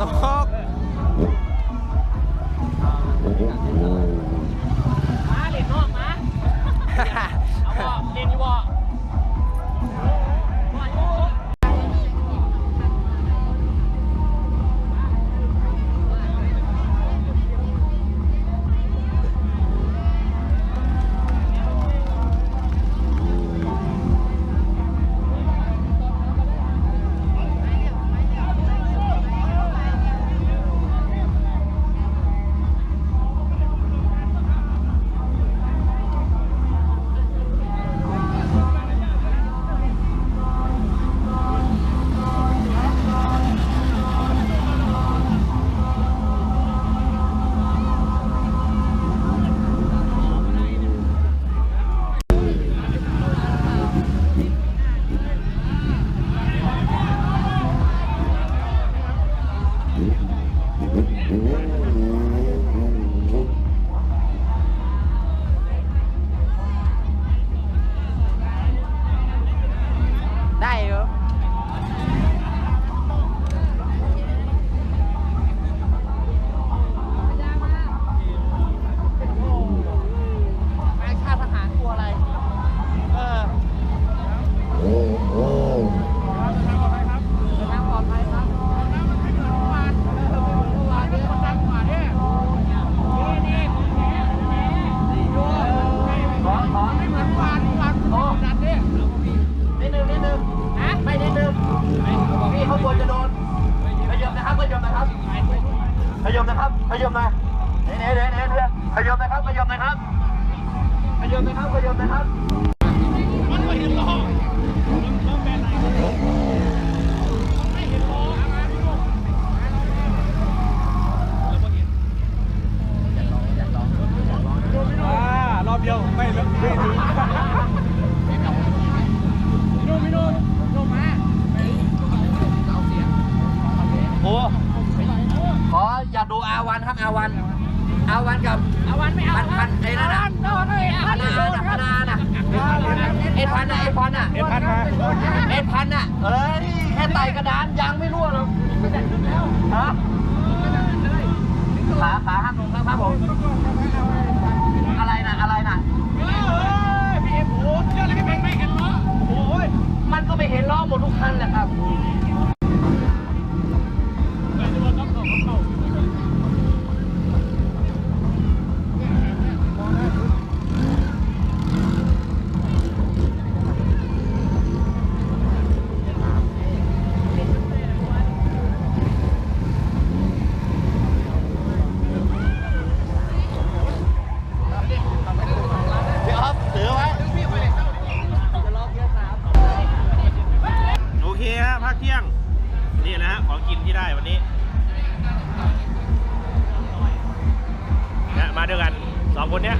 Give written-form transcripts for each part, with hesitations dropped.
ตกมาเล่นนอกมาเอาบ่เล่นอยู่บ่ได้เหรอแม่ชาติทหารกลัวอะไรนั่งปลอดภัยครับขอไม่เหมือนวานโอ้จัดดินิดนึงนะไม่นิดนึงพี่เขาควรจะโดนขยมนะครับขยมนะครับขยมนะครับขยมนะเดี๋ยวขยมนะครับขยมนะครับขยมนะครับขยมนะครับมันไม่เห็นล้อไม่เห็นล้อรอบเดียวไม่ถึงพี่นุ่มมาโอ้ขออยากดูอาวันครับอาวันกับอาวันไม่เอาพันไอ้นั่นน่ะพันเอ็ดพันน่ะเอ้ยแค่ไต่กระดานยังไม่รั่วหรอกฮะขาห้ามลงครับผมอะไรน่ะพี่เอ็มโอ้เรื่องอะไรไม่เห็นล้อโอ้ยมันก็ไม่เห็นล้อหมดทุกคันแหละครับโอเคฮะพักเที่ยงนี่นะฮะของกินที่ได้วันนี้นะมาด้วยกัน2 คนเนี้ย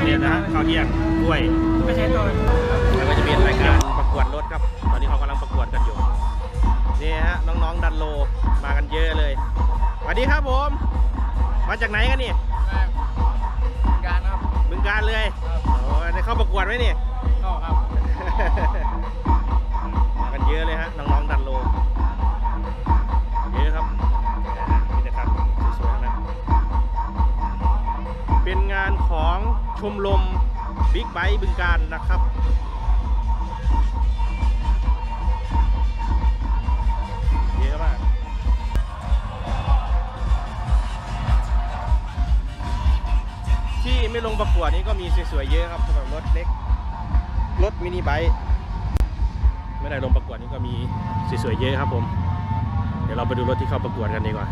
เนี่ยนะฮะข้าวเที่ยงกล้วยไม่ใช่ตัวแล้วก็จะเป็นรายการประกวดรถครับตอนนี้เขากำลังประกวดกันอยู่นี่ฮะน้องๆดันโลมากันเยอะเลยสวัสดีครับผมมาจากไหนกันนี่บึงกาฬเลยโอ้ได้เข้าประกวดไหมนี่เข้าครับ มากันเยอะเลยฮะน้องๆดันโลเยอะครับมีแต่การสวยๆนะเป็นงานของชมรมบิ๊กไบค์บึงกาฬนะครับเยอะมากที่ไม่ลงประกวดนี้ก็มีสวยๆเยอะครับสำหรับรถเล็กรถมินิไบค์ไม่ได้ลงประกวดนี่ก็มีสวยๆเยอะครับผมเดี๋ยวเราไปดูรถที่เข้าประกวดกันดีกว่า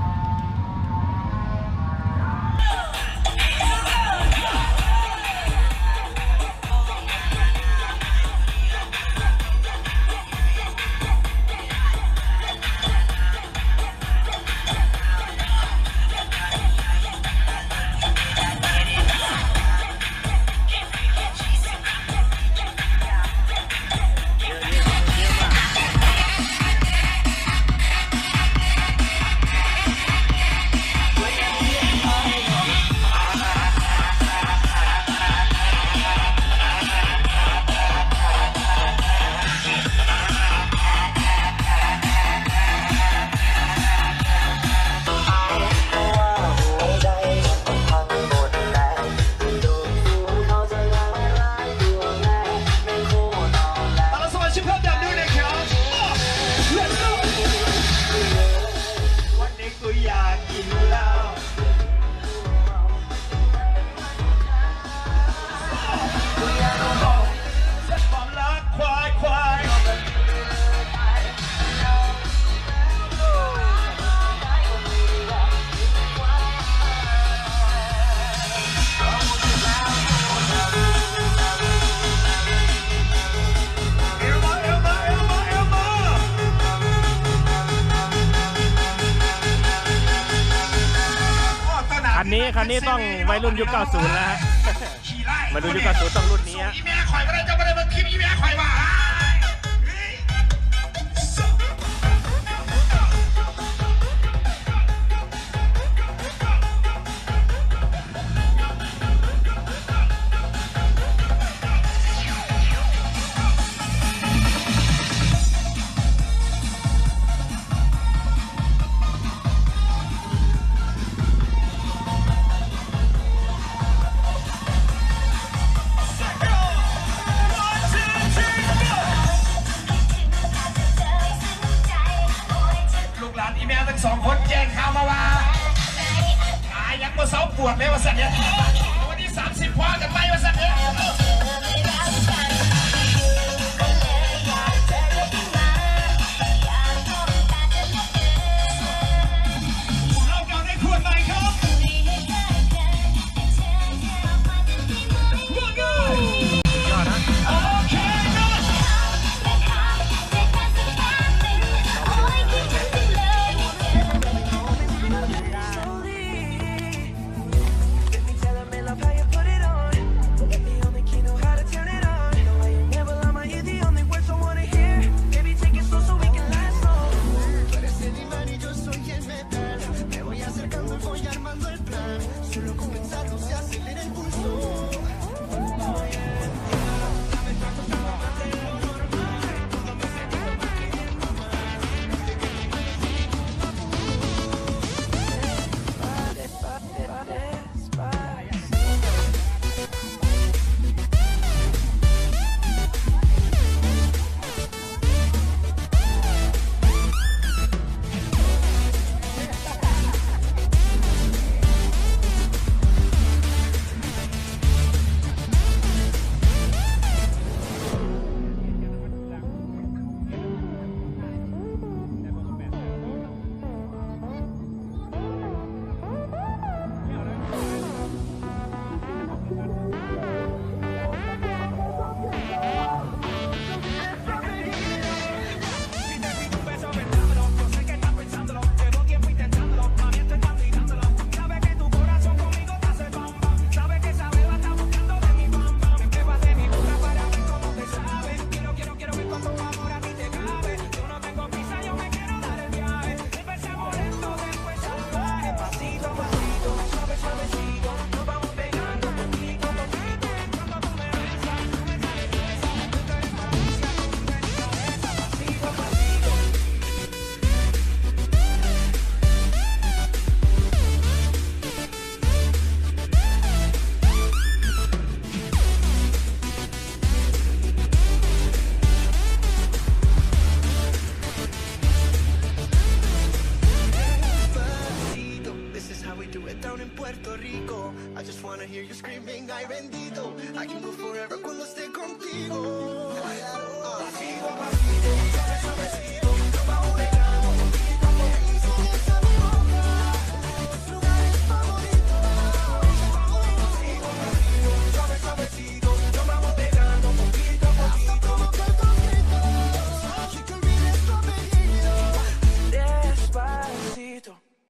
คันนี้ต้องวัยรุ่นยุค 90 แล้วฮะ มาดูยุค 90 ต้องรุ่นนี้ฮะ อีแม่ข่อยไม่ได้จะไม่ได้มาคลิปอีแม่ข่อยว่า ลูกหลานอีแม่ทั้งสองคนแจ้งข่าวมาว่าหายังมาเสาปวดเลยว่าสัตว์เนี่ยวันที่30พอกันไหมว่าสัตว์เนี่ยเราเก่าได้ขวดใหม่ครับยอดนะ โอเคครับ I just wanna hear you screaming, ay bendito. I can go forever cuando esté contigo.